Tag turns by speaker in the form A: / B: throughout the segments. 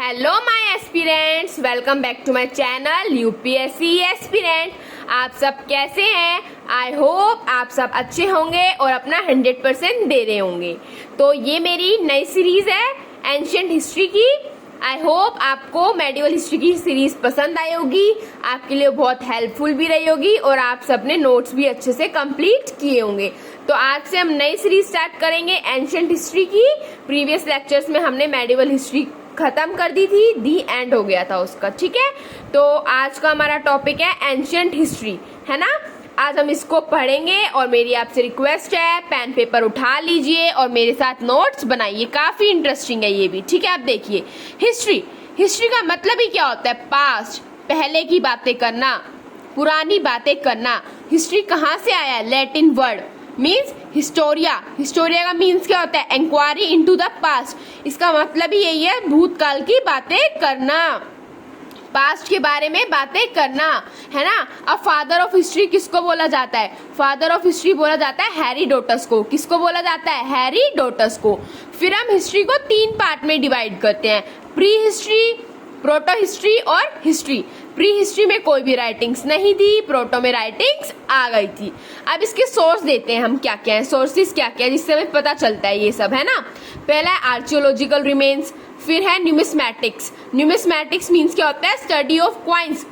A: Hello my aspirants, welcome back to my channel UPSC aspirant. आप सब कैसे हैं? आई होप आप सब अच्छे होंगे और अपना 100% दे रहे होंगे। तो ये मेरी नई सीरीज है एंशिएंट हिस्ट्री की। आई होप आपको मेडिवल हिस्ट्री की सीरीज पसंद आई होगी, आपके लिए बहुत हेल्पफुल भी रही होगी और आप सबने नोट्स भी अच्छे से कंप्लीट किए होंगे। तो आज से हम नई सीरीज स्टार्ट करेंगे एंशिएंट हिस्ट्री की। प्रीवियस लेक्चर्स में हमने मेडिवल हिस्ट्री खत्म कर दी थी, दी एंड हो गया था उसका, ठीक है। तो आज का हमारा टॉपिक है एंशिएंट हिस्ट्री, है ना। आज हम इसको पढ़ेंगे और मेरी आपसे रिक्वेस्ट है पेन पेपर उठा लीजिए और मेरे साथ नोट्स बनाइए, काफी इंटरेस्टिंग है ये भी, ठीक है। आप देखिए हिस्ट्री का मतलब ही क्या होता है? पास्ट, पहले की बातें करना, पुरानी बातें करना। हिस्ट्री कहाँ से आया है? लैटिन वर्ड मीन्स हिस्टोरिया। हिस्टोरिया का मीन्स क्या होता है? Inquiry into the past. इसका मतलब ही यही है, भूतकाल की बातें करना, पास्ट के बारे में बातें करना, है ना। अब फादर ऑफ हिस्ट्री किसको बोला जाता है? फादर ऑफ हिस्ट्री बोला जाता है हेरोडोटस को। किसको बोला जाता है? हेरोडोटस को। फिर हम हिस्ट्री को 3 पार्ट में डिवाइड करते हैं, प्री हिस्ट्री, प्रोटो हिस्ट्री और हिस्ट्री। प्री हिस्ट्री में कोई भी राइटिंग्स नहीं थी, प्रोटो में राइटिंग्स आ गई थी। अब इसके सोर्स देते हैं हम, क्या क्या है सोर्सेज, क्या क्या है जिससे हमें पता चलता है ये सब, है ना। पहला है आर्कियोलॉजिकल रिमेन्स, फिर है न्यूमिस्मैटिक्स। न्यूमिस्मैटिक्स मीन्स क्या होता है? स्टडी ऑफ क्वाइंस,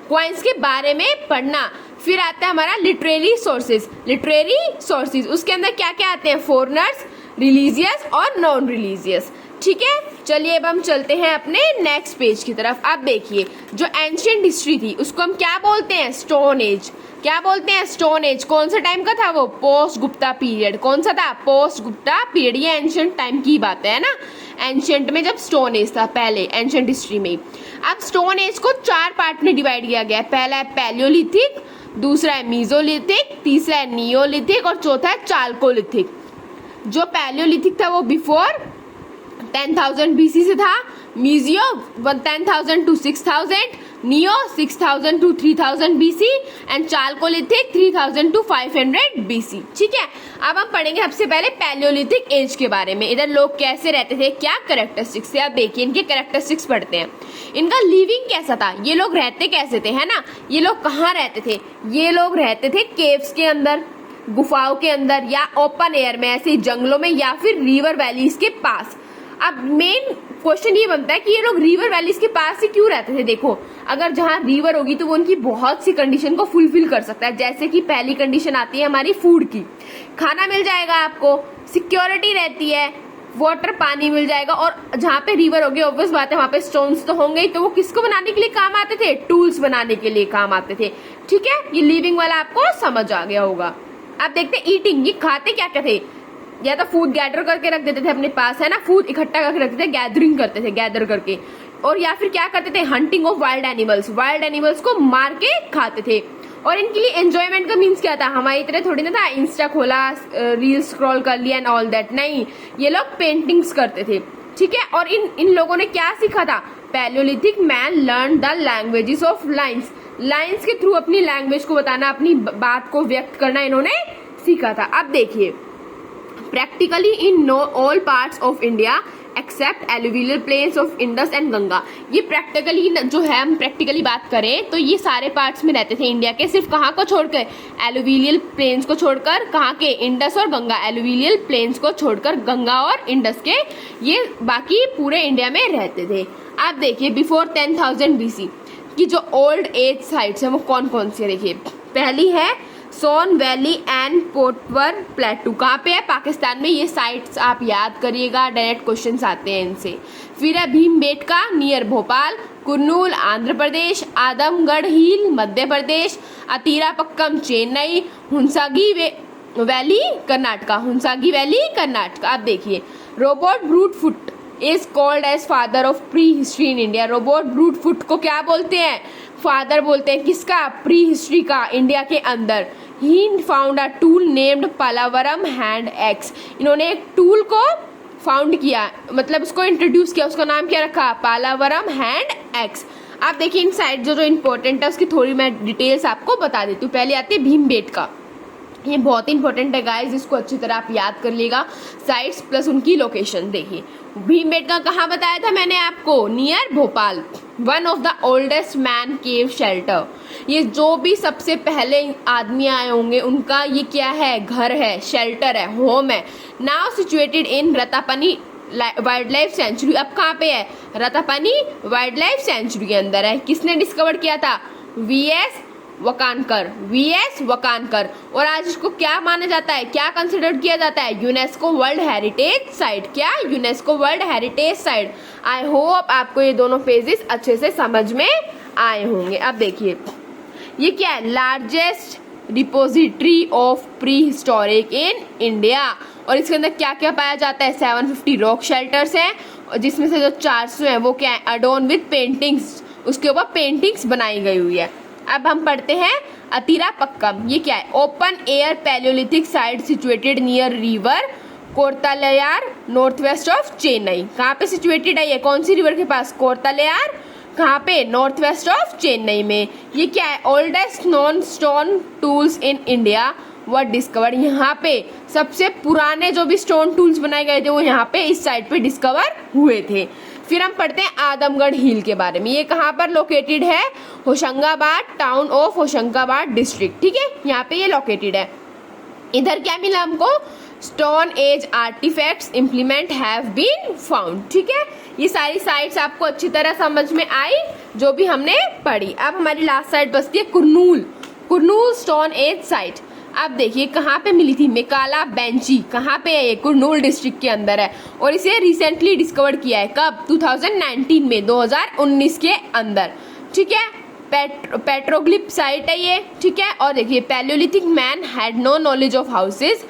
A: क्वाइंस के बारे में पढ़ना। फिर आता है हमारा लिटरेरी सोर्सेज, लिटरेरी सोर्सेज उसके अंदर क्या क्या आते हैं? फॉरेनर्स, रिलीजियस और नॉन रिलीजियस, ठीक है। चलिए अब हम चलते हैं अपने नेक्स्ट पेज की तरफ। अब देखिए जो एंशिएंट हिस्ट्री थी उसको हम क्या बोलते हैं? Stone age. क्या बोलते हैं? Stone age. कौन सा टाइम का था वो? Post Gupta period. कौन सा था? Post Gupta period. ये एंशिएंट टाइम की बात है ना, एंशिएंट में जब स्टोन एज था, पहले एंशिएंट हिस्ट्री में। अब स्टोन एज को 4 पार्ट में डिवाइड किया गया है। पहला है पैलियोलिथिक, दूसरा है मीजोलिथिक, तीसरा है नियोलिथिक और चौथा है चालकोलिथिक। जो पैलियोलिथिक था वो बिफोर 10,000 BC से था, मीजियो 10,000 to 6,000, neo 6,000 to 3,000 BC and Chalcolithic 3,000 to 500 BC, ठीक है। अब हम पढ़ेंगे सबसे पहले पैलियोलिथिक एज के बारे में। इधर लोग कैसे रहते थे, क्या कैरेक्टरिस्टिक्स थे। आप देखिए इनके कैरेक्टरिस्टिक्स पढ़ते हैं। इनका लिविंग कैसा था, ये लोग रहते कैसे थे, है ना। ये लोग कहाँ रहते थे? ये लोग रहते थे केव्स के अंदर, गुफाओं के अंदर, या ओपन एयर में ऐसे जंगलों में, या फिर रिवर वैलीज के पास। अब मेन क्वेश्चन ये बनता है कि ये लोग रिवर वैलीज के पास ही क्यों रहते थे। देखो अगर जहाँ रिवर होगी तो वो उनकी बहुत सी कंडीशन को फुलफिल कर सकता है। जैसे कि पहली कंडीशन आती है हमारी फूड की, खाना मिल जाएगा आपको, सिक्योरिटी रहती है, वाटर पानी मिल जाएगा। और जहाँ पे रिवर होगी ऑब्वियस बात है वहाँ पे स्टोन्स तो होंगे ही, तो वो किसको बनाने के लिए काम आते थे? टूल्स बनाने के लिए काम आते थे, ठीक है। ये लिविंग वाला आपको समझ आ गया होगा। अब देखते हैं ईटिंग, ये खाते क्या क्या थे? या तो फूड गैदर करके रख देते थे अपने पास, है ना, फूड इकट्ठा करके रखते थे, गैदरिंग करते थे, गैदर करके। और या फिर क्या करते थे? Hunting of wild animals, wild animals को मार के खाते थे। और इनके लिए एंजॉयमेंट का मीन्स क्या था? हमारी तरह थोड़ी ना था इंस्टा खोला, रील स्क्रॉल कर लिया एंड ऑल दैट, नहीं। ये लोग पेंटिंग्स करते थे, ठीक है। और इन लोगों ने क्या सीखा था? Palaeolithic man learn the languages of lines, lines के थ्रू अपनी लैंग्वेज को बताना, अपनी बात को व्यक्त करना इन्होंने सीखा था। अब देखिए practically in all parts of India except alluvial plains of Indus and Ganga. ये प्रैक्टिकली जो है, हम प्रैक्टिकली बात करें तो ये सारे पार्ट्स में रहते थे इंडिया के, सिर्फ कहाँ को छोड़कर? एलुविलियल प्लेन्स को छोड़कर। कहाँ के? इंडस और गंगा। एलुविलियल प्लेन्स को छोड़कर गंगा और इंडस के, ये बाकी पूरे इंडिया में रहते थे। आप देखिए बिफोर 10,000 BC की जो ओल्ड एज साइट्स है वो कौन कौन सी है? देखिए पहली है सोन वैली एंड पोटवर प्लेटू। कहाँ पे है? पाकिस्तान में। ये साइट्स आप याद करिएगा, डायरेक्ट क्वेश्चंस आते हैं इनसे। फिर है Bhimbetka near Bhopal, Kurnool Andhra Pradesh, Adamgarh hill Madhya Pradesh, Attirampakkam Chennai, Hunsgi valley Karnataka, Hunsgi valley Karnataka. आप देखिए Robert Bruce Foote is called as father of pre history in India. Robert Bruce Foote को क्या बोलते हैं? फादर बोलते हैं किसका? प्री हिस्ट्री का, इंडिया के अंदर। He found a tool named Pallavaram hand axe. इन्होंने एक टूल को फाउंड किया, मतलब उसको इंट्रोड्यूस किया, उसका नाम क्या रखा? पालावरम हैंड एक्स। आप देखिए इन साइड जो इंपॉर्टेंट है उसकी थोड़ी मैं डिटेल्स आपको बता देती हूँ। पहले आती है भीमबेटका। ये बहुत इंपॉर्टेंट है गाइस, इसको अच्छी तरह आप याद कर लीजिएगा। साइट्स प्लस उनकी लोकेशन। देखिए भीमबेटका कहाँ बताया था मैंने आपको, near Bhopal. One of the oldest man cave shelter, ये जो भी सबसे पहले आदमी आए होंगे उनका ये क्या है, घर है, शेल्टर है, होम है। Now situated in Ratapani wildlife sanctuary. अब कहाँ पे है, रतापनी वाइल्ड लाइफ सेंचुरी के अंदर है। किसने डिस्कवर किया था, वीएस वकानकर। और आज इसको क्या माना जाता है, क्या कंसिडर किया जाता है, यूनेस्को वर्ल्ड हेरिटेज साइट। क्या, UNESCO world heritage site. I hope आपको ये दोनों पेजेस अच्छे से समझ में आए होंगे। अब देखिए ये क्या है, largest repository of pre historic in India. और इसके अंदर क्या क्या पाया जाता है, 750 रॉक शेल्टर्स हैं, और जिसमें से जो 400 हैं वो क्या है, अडोन विद पेंटिंग्स, उसके ऊपर पेंटिंग्स बनाई गई हुई है। अब हम पढ़ते हैं अतिरापक्कम। ये क्या है, open air Palaeolithic site situated near river Kortalaiyar north west of Chennai. कहाँ पे सिचुएटेड है ये, कौन सी रिवर के पास, कोर्तालयार। कहाँ पे, नॉर्थ वेस्ट ऑफ चेन्नई में। ये क्या है, oldest non stone tools in India were discover. यहाँ पे सबसे पुराने जो भी स्टोन टूल्स बनाए गए थे वो यहाँ पे इस साइट पे डिस्कवर हुए थे। फिर हम पढ़ते हैं आदमगढ़ हिल के बारे में। ये कहाँ पर लोकेटेड है, Hoshangabad, town of Hoshangabad district. ठीक है, यहाँ पे ये लोकेटेड है। इधर क्या मिला हमको, stone age artifacts implement have been found. ठीक है, ये सारी साइट्स आपको अच्छी तरह समझ में आई जो भी हमने पढ़ी। अब हमारी लास्ट साइट बचती है कुरनूल स्टोन एज साइट। अब देखिए कहाँ पे मिली थी, मेकाला बेंची। कहाँ पे है ये, कुरनूल डिस्ट्रिक्ट के अंदर है। और इसे रिसेंटली डिस्कवर किया है, कब, 2019 में, 2019 के अंदर। ठीक है, पेट्रोग्लिफ साइट है ये। ठीक है, और देखिए palaeolithic man had no knowledge of houses.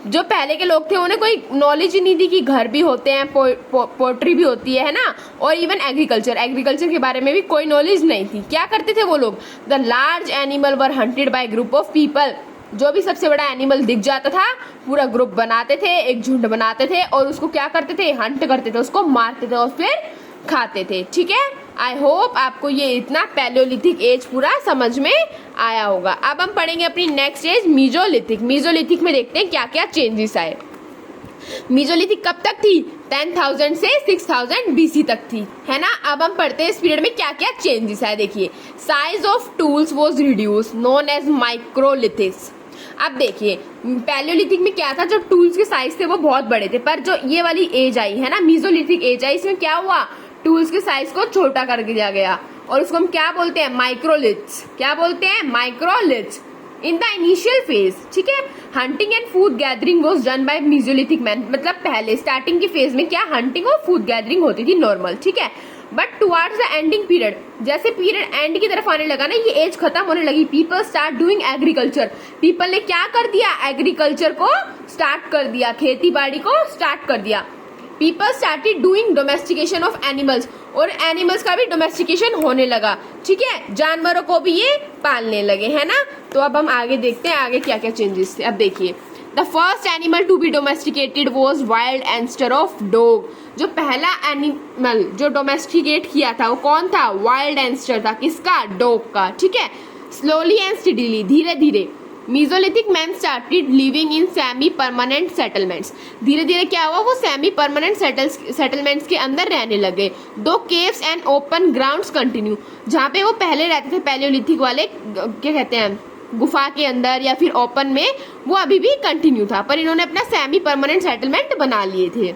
A: जो पहले के लोग थे उन्हें कोई नॉलेज ही नहीं थी कि घर भी होते हैं, पोट्री भी होती है ना, और इवन एग्रीकल्चर के बारे में भी कोई नॉलेज नहीं थी। क्या करते थे वो लोग, the large animal were hunted by group of people. जो भी सबसे बड़ा एनिमल दिख जाता था पूरा ग्रुप बनाते थे, एक झुंड बनाते थे और उसको क्या करते थे, हंट करते थे, उसको मारते थे और फिर खाते थे। ठीक है, आई होप आपको ये इतना पैलियोलिथिक एज पूरा समझ में आया होगा। अब हम पढ़ेंगे अपनी नेक्स्ट एज मीजोलिथिक। मीजोलिथिक में देखते हैं क्या क्या चेंजेस आए। मीजोलिथिक कब तक थी, 10,000 से 6,000 BC तक थी, है ना। अब हम पढ़ते हैं इस पीरियड में क्या क्या चेंजेस आए। देखिए size of tools was reduce known as microlithics. अब देखिए पैलियोलिथिक में क्या था, जो टूल्स के साइज थे वो बहुत बड़े थे, पर जो ये वाली एज आई है ना, मीजोलिथिक एज आई, इसमें क्या हुआ, टूल्स के साइज को छोटा कर दिया गया और उसको हम क्या बोलते हैं, माइक्रोलिथ्स। क्या बोलते हैं, microliths. In the initial phase, ठीक है, hunting and food gathering was done by mesolithic man. मतलब पहले स्टार्टिंग की फेज में क्या, हंटिंग और फूड गैदरिंग होती थी नॉर्मल। ठीक है, but towards the ending period, जैसे पीरियड एंड की तरफ आने लगा ना, ये एज खत्म होने लगी, people start doing agriculture. People ने क्या कर दिया, एग्रीकल्चर को स्टार्ट कर दिया, खेती बाड़ी को स्टार्ट कर दिया। People started doing domestication of animals, और एनिमल्स का भी डोमेस्टिकेशन होने लगा। ठीक है, जानवरों को भी ये पालने लगे, है ना। तो अब हम आगे देखते हैं आगे क्या क्या चेंजेस थे। अब देखिए the first animal to be domesticated was wild ancestor of dog. जो पहला एनिमल जो डोमेस्टिकेट किया था वो कौन था, वाइल्ड एंस्टर था, किसका, डॉग का। ठीक है, स्लोली एंड स्टेडीली, धीरे धीरे mesolithic man started living in semi permanent settlements. धीरे धीरे क्या हुआ, वो सेमी परमानेंट सेटलमेंट्स के अंदर रहने लगे। दो caves and open grounds continue, जहाँ पे वो पहले रहते थे पैलियोलिथिक वाले, क्या कहते हैं, गुफा के अंदर या फिर ओपन में, वो अभी भी कंटिन्यू था, पर इन्होंने अपना सेमी परमानेंट सेटलमेंट बना लिए थे।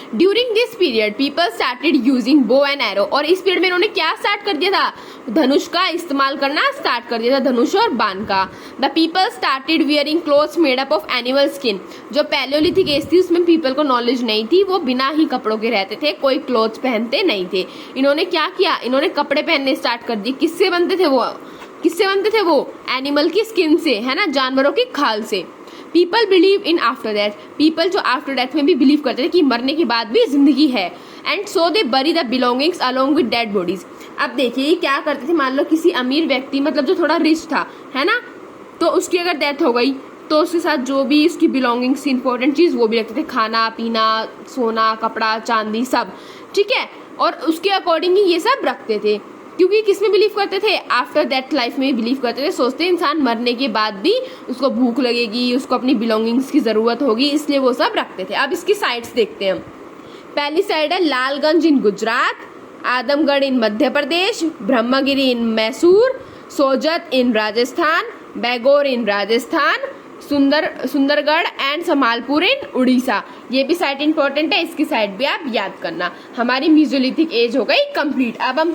A: During this period people started using bow and arrow, और इस पीरियड में इन्होंने क्या स्टार्ट कर दिया था, धनुष का इस्तेमाल करना स्टार्ट कर दिया था, धनुष और बाण का। The people started wearing clothes made up of animal skin. जो पैलियोलिथिक एज थी उसमें पीपल को नॉलेज नहीं थी, वो बिना ही कपड़ों के रहते थे, कोई क्लोथ्स पहनते नहीं थे। इन्होंने क्या किया, इन्होंने कपड़े पहनने स्टार्ट कर दिए। किससे बनते थे वो, एनिमल की स्किन से, है ना, जानवरों की खाल से। People believe in after death, people जो आफ्टर डेथ में भी बिलीव करते थे कि मरने के बाद भी जिंदगी है। एंड सो दे बरी the belongings along with dead bodies. अब देखिए क्या करते थे, मान लो किसी अमीर व्यक्ति, मतलब जो थोड़ा रिच था, है ना, तो उसकी अगर डेथ हो गई तो उसके साथ जो भी उसकी बिलोंगिंग्स, इंपॉर्टेंट चीज, वो भी रखते थे, खाना पीना, सोना, कपड़ा, चांदी, सब। ठीक है, और उसके अकॉर्डिंग ही ये सब रखते थे। क्योंकि किस में बिलीव करते थे, आफ्टर दैट लाइफ में बिलीव करते थे। सोचते इंसान मरने के बाद भी उसको भूख लगेगी, उसको अपनी बिलोंगिंग्स की जरूरत होगी, इसलिए वो सब रखते थे। अब इसकी साइट्स देखते हैं हम। पहली साइड है लालगंज इन गुजरात, आदमगढ़ इन मध्य प्रदेश, ब्रह्मगिरी इन मैसूर, सोजत इन राजस्थान, बैगोर इन राजस्थान, सुंदरगढ़ एंड समालपुर इन उड़ीसा। ये भी साइट इंपॉर्टेंट है, इसकी साइट भी आप याद करना। हमारी मीजोलिथिक एज हो गई कंप्लीट। अब हम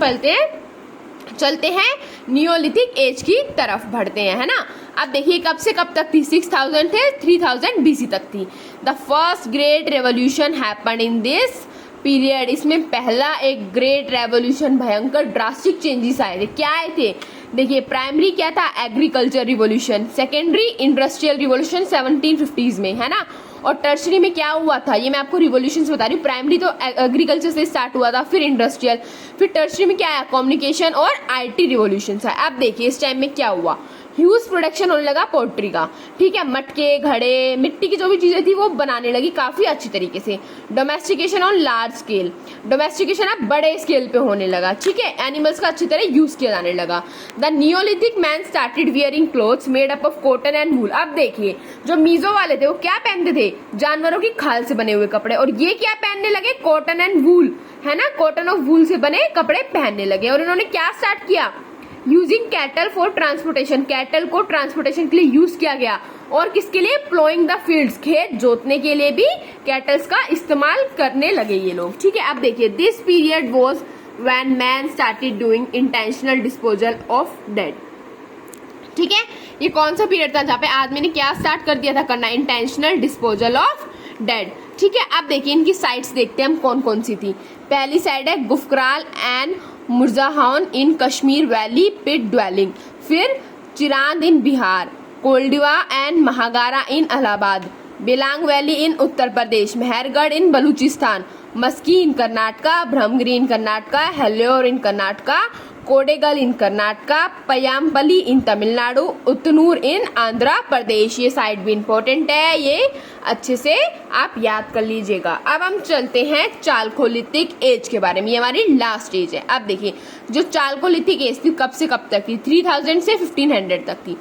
A: चलते हैं नियोलिथिक एज की तरफ बढ़ते हैं, है ना। अब देखिए कब से कब तक थी, 6000 थे 3000 BC तक थी। The first great revolution happened in this period. इसमें पहला एक ग्रेट रेवोल्यूशन, भयंकर ड्रास्टिक चेंजेस आए थे। क्या आए थे देखिए, प्राइमरी क्या था, agriculture revolution, secondary industrial revolution 1750s में, है ना। और टर्शरी में क्या हुआ था, ये मैं आपको रिवोल्यूशंस बता रही हूँ। प्राइमरी तो एग्रीकल्चर से स्टार्ट हुआ था, फिर इंडस्ट्रियल, फिर टर्शरी में क्या आया, कम्युनिकेशन और IT रिवोल्यूशन है। अब देखिए इस टाइम में क्या हुआ, ह्यूज प्रोडक्शन होने लगा पोल्ट्री का, ठीक है। मटके, घड़े, मिट्टी की जो भी चीजें थी वो बनाने लगी काफी अच्छी तरीके से। Domestication on large scale, domestication अब बड़े स्केल पे होने लगा, ठीक है। एनिमल्स का अच्छी तरह यूज किया जाने लगा। The Neolithic man started wearing clothes made up of cotton and wool. अब देखिए जो मीजो वाले थे वो क्या पहनते थे, जानवरों की खाल से बने हुए कपड़े, और ये क्या पहनने लगे, कॉटन एंड वूल, है ना। कॉटन और वूल से बने कपड़े पहनने लगे। और इन्होंने क्या स्टार्ट किया, using cattle for transportation, cattle को ट्रांसपोर्टेशन के लिए यूज किया गया। और किसके लिए, प्लोइंग द फील्ड्स, खेत जोतने के लिए भी कैटल्स का इस्तेमाल करने लगे ये लोग, ठीक है। अब देखिए this period was when man started doing intentional disposal of dead, ठीक है। ये कौन सा पीरियड था जहाँ पे आदमी ने क्या स्टार्ट कर दिया था करना, इंटेंशनल डिस्पोजल ऑफ डेड, ठीक है। अब देखिए इनकी साइट्स देखते हैं हम कौन कौन सी थी। पहली साइड है गुफकराल एंड मुर्जाहान in Kashmir valley pit dwelling, फिर Chirand in Bihar, Koldihwa and Mahagara in Allahabad, Belan valley in Uttar Pradesh, Mehrgarh in Baluchistan, Maski in Karnataka, Brahmagiri in Karnataka, Hallur in Karnataka, Kodekal in Karnataka, Paiyampalli in Tamil Nadu, Utnur in Andhra Pradesh. ये साइट भी इंपॉर्टेंट है, ये अच्छे से आप याद कर लीजिएगा। अब हम चलते हैं चालकोलिथिक एज के बारे में, ये हमारी लास्ट एज है। अब देखिए जो चालकोलिथिक एज थी कब से कब तक थी, 3000 से 1500 तक थी।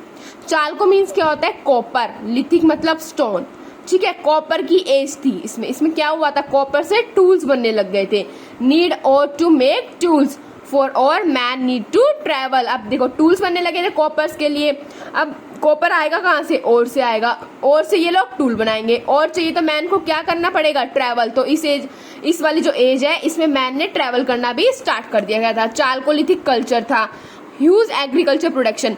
A: चालको मीन्स क्या होता है, कॉपर, लिथिक मतलब स्टोन, ठीक है। कॉपर की एज थी इसमें क्या हुआ था, कॉपर से टूल्स बनने लग गए थे। नीड और टू मेक टूल्स फॉर और मैन नीड टू ट्रेवल। अब देखो टूल्स बनने लगे थे कॉपर्स के लिए। अब कॉपर आएगा कहाँ से, और से आएगा, और से ये लोग टूल बनाएंगे। और चाहिए तो मैन को क्या करना पड़ेगा, ट्रेवल। तो इस वाली जो एज है इसमें मैन ने ट्रेवल करना भी स्टार्ट कर दिया गया था। चालकोलिथिक कल्चर था, ह्यूज एग्रीकल्चर प्रोडक्शन,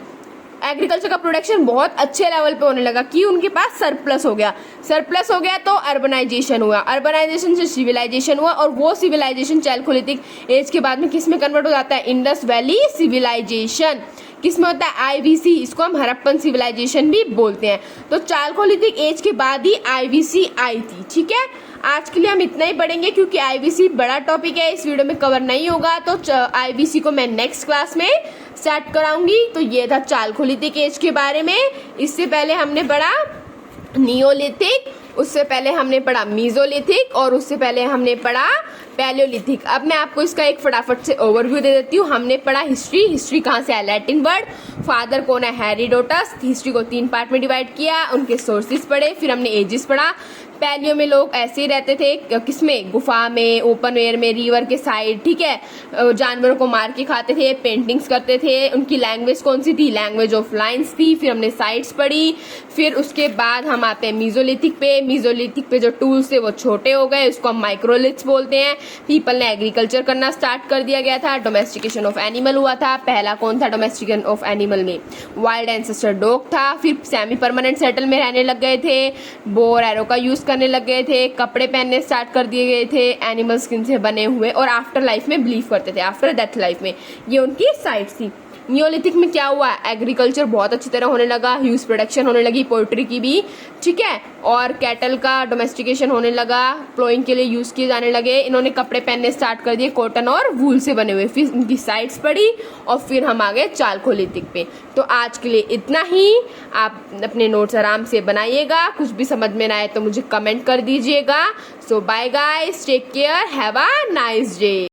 A: एग्रीकल्चर का प्रोडक्शन बहुत अच्छे लेवल पे होने लगा कि उनके पास सरप्लस हो गया तो अर्बनाइजेशन हुआ, अर्बनाइजेशन से सिविलाइजेशन हुआ, और वो सिविलाइजेशन चालकोलिथिक एज के बाद में किस में कन्वर्ट हो जाता है, इंडस वैली सिविलाइजेशन। किस में होता है, IVC, इसको हम हड़प्पन सिविलाइजेशन भी बोलते हैं। तो चालकोलिथिक एज के बाद ही IVC आई थी, ठीक है। आज के लिए हम इतना ही पढ़ेंगे क्योंकि IVC बड़ा टॉपिक है, इस वीडियो में कवर नहीं होगा, तो IVC को मैं नेक्स्ट क्लास में स्टार्ट कराऊंगी। तो ये था चालकोलिथिक एज के बारे में। इससे पहले हमने पढ़ा नियोलिथिक, उससे पहले हमने पढ़ा मीजोलिथिक, और उससे पहले हमने पढ़ा पैलियोलिथिक। अब मैं आपको इसका एक फटाफट से ओवरव्यू दे देती हूँ। हमने पढ़ा हिस्ट्री कहाँ से है, लैटिन वर्ड, फादर कौन है, हेरोडोटस। हिस्ट्री को 3 पार्ट में डिवाइड किया, उनके सोर्सेज पढ़े, फिर हमने एजिस पढ़ा। पैलियो में लोग ऐसे ही रहते थे, किसमें, गुफा में, ओपन एयर में, रिवर के साइड, ठीक है। जानवरों को मार के खाते थे, पेंटिंग्स करते थे। उनकी लैंग्वेज कौन सी थी, लैंग्वेज ऑफ लाइन्स थी। फिर हमने साइट्स पढ़ी, फिर उसके बाद हम आते हैं मीजोलिथिक पे। मीजोलिथिक पे जो टूल्स थे वो छोटे हो गए, उसको हम माइक्रोलिथ्स बोलते हैं। पीपल ने एग्रीकल्चर करना स्टार्ट कर दिया गया था, डोमेस्टिकेशन ऑफ एनिमल हुआ था। पहला कौन था डोमेस्टिकेशन ऑफ एनिमल में, वाइल्ड एंसेस्टर डॉग था। फिर सेमी परमानेंट सेटल में रहने लग गए थे, बोर एरो का यूज करने लग गए थे, कपड़े पहनने स्टार्ट कर दिए गए थे एनिमल स्किन से बने हुए, और आफ्टर लाइफ में बिलीव करते थे, आफ्टर डेथ लाइफ में। ये उनकी साइट्स थी। नियोलिथिक में क्या हुआ, एग्रीकल्चर बहुत अच्छी तरह होने लगा, ह्यूज प्रोडक्शन होने लगी, पोल्ट्री की भी, ठीक है, और कैटल का डोमेस्टिकेशन होने लगा, प्लोइंग के लिए यूज किए जाने लगे। इन्होंने कपड़े पहनने स्टार्ट कर दिए कॉटन और वूल से बने हुए। फिर इनकी साइट्स पड़ी और फिर हम आ गए चालकोलिथिक पे। तो आज के लिए इतना ही। आप अपने नोट्स आराम से बनाइएगा, कुछ भी समझ में ना आए तो मुझे कमेंट कर दीजिएगा। So bye guys, take care, have a nice day.